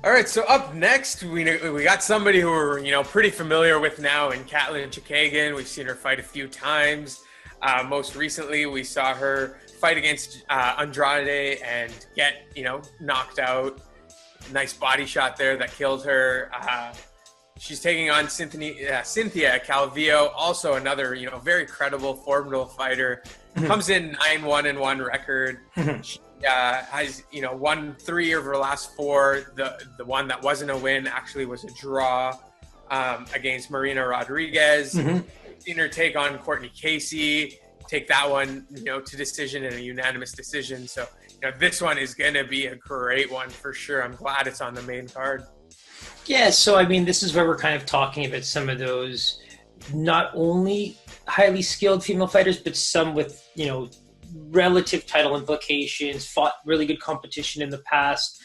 All right, so up next, we got somebody who we're pretty familiar with now in Katlyn Chookagian. We've seen her fight a few times. Most recently, we saw her fight against Andrade and get knocked out. Nice body shot there that killed her. She's taking on Cynthia Calvillo, also another very credible, formidable fighter. Comes in 9-1-1 record. She has won 3 of her last 4. The one that wasn't a win actually was a draw against Marina Rodriguez. Seen her take on Courtney Casey, take that one to decision in a unanimous decision. So this one is going to be a great one for sure. I'm glad it's on the main card. Yeah, so I mean, this is where we're kind of talking about some of those not only highly skilled female fighters, but some with relative title implications, fought really good competition in the past.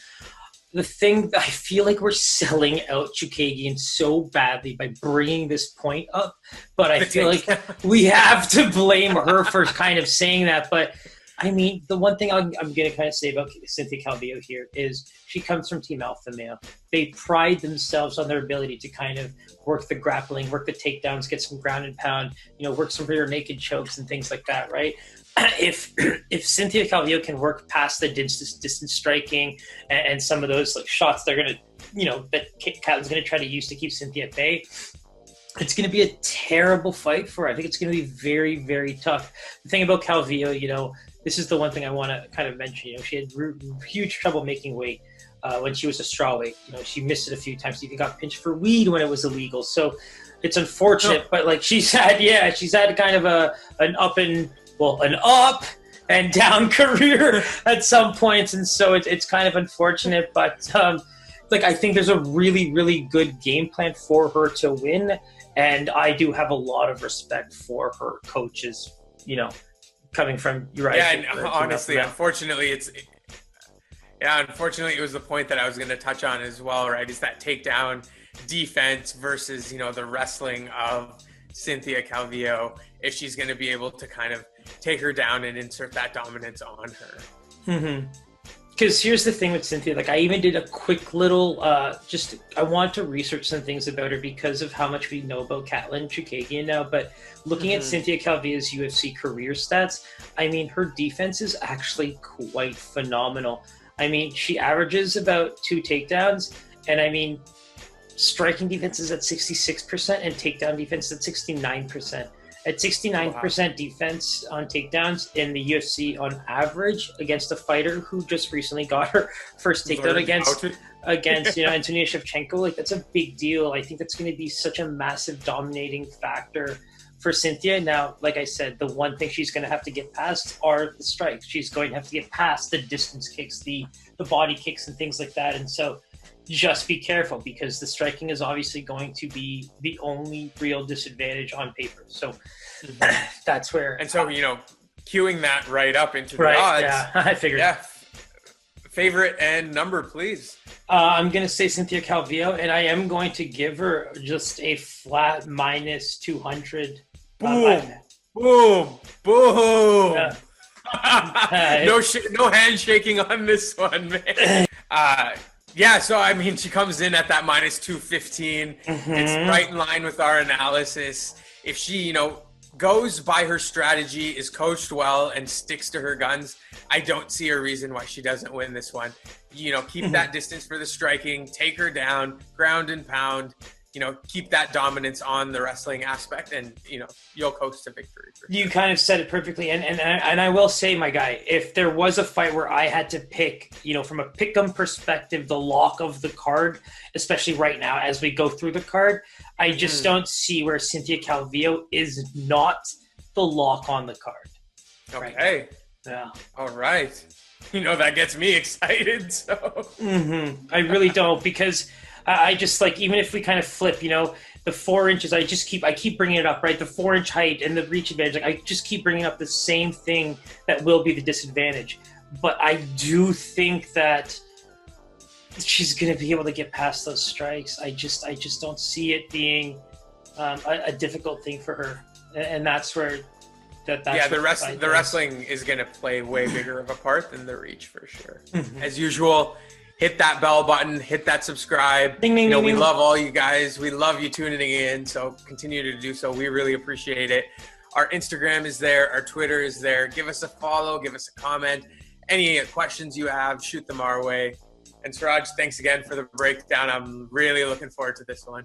The thing that I feel like we're selling out Chookagian so badly by bringing this point up, but I feel like we have to blame her for kind of saying that. But I mean, the one thing I'm going to kind of say about Cynthia Calvillo here is she comes from Team Alpha Male. They pride themselves on their ability to kind of work the grappling, work the takedowns, get some ground and pound, work some rear naked chokes and things like that, right? If Cynthia Calvillo can work past the distance striking and some of those like shots they're going to, that Katlyn's going to try to use to keep Cynthia at bay, it's going to be a terrible fight for her. I think it's going to be very, very tough. The thing about Calvillo, this is the one thing I want to kind of mention. She had huge trouble making weight when she was a strawweight. She missed it a few times. She even got pinched for weed when it was illegal. So it's unfortunate, but like she's had kind of an up and down career at some points, and so it's kind of unfortunate. But I think there's a really, really good game plan for her to win, and I do have a lot of respect for her coaches. Coming from Urijah. Yeah, and honestly, unfortunately, unfortunately, it was the point that I was going to touch on as well, right? Is that takedown defense versus, the wrestling of Cynthia Calvillo, if she's going to be able to kind of take her down and insert that dominance on her. Because here's the thing with Cynthia, I even did a quick little, I want to research some things about her because of how much we know about Katlyn Chookagian now, but looking at Cynthia Calvillo's UFC career stats, I mean, her defense is actually quite phenomenal. I mean, she averages about 2 takedowns, and I mean, striking defense is at 66% and takedown defense is at 69%. At 69% defense on takedowns in the UFC on average against a fighter who just recently got her first takedown against Antonia Shevchenko, that's a big deal. I think that's going to be such a massive dominating factor for Cynthia. Now, like I said, the one thing she's going to have to get past are the strikes. She's going to have to get past the distance kicks, the body kicks and things like that. And so just be careful because the striking is obviously going to be the only real disadvantage on paper. So that's where... And so, queuing that right up into the odds. Yeah, I figured. Yeah. Favorite and number, please. I'm going to say Cynthia Calvillo, and I am going to give her just a flat minus 200. Boom. Boom. No handshaking on this one, man. Yeah, so I mean, she comes in at that minus 215. It's right in line with our analysis. If she, goes by her strategy, is coached well, and sticks to her guns, I don't see a reason why she doesn't win this one. Keep that distance for the striking, take her down, ground and pound, keep that dominance on the wrestling aspect, and, you'll coast to victory. You kind of said it perfectly. And I will say, my guy, if there was a fight where I had to pick, from a pick'em perspective, the lock of the card, especially right now as we go through the card, I just don't see where Cynthia Calvillo is not the lock on the card. Okay. Right. Yeah. All right. That gets me excited. So. I really don't, because I just even if we kind of flip, the 4 inches, I keep bringing it up, right? The 4-inch height and the reach advantage, I just keep bringing up the same thing that will be the disadvantage. But I do think that she's going to be able to get past those strikes. I just don't see it being a difficult thing for her, and that's where the wrestling is going to play way bigger of a part than the reach for sure. As usual, hit that bell button, hit that subscribe. Ding, ding, You know, ding, we ding. love all you guys. We love you tuning in. So continue to do so. We really appreciate it. Our Instagram is there. Our Twitter is there. Give us a follow. Give us a comment. Any questions you have, shoot them our way. And Suraj, thanks again for the breakdown. I'm really looking forward to this one.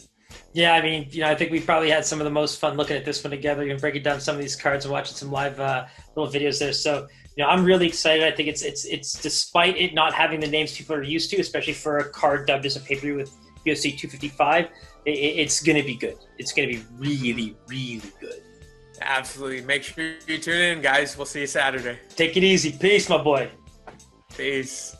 Yeah, I mean, I think we probably had some of the most fun looking at this one together and breaking down some of these cards and watching some live little videos there. So, I'm really excited. I think it's despite it not having the names people are used to, especially for a card dubbed as a pay-per-view with UFC 255, it's going to be good. It's going to be really, really good. Absolutely. Make sure you tune in, guys. We'll see you Saturday. Take it easy. Peace, my boy. Peace.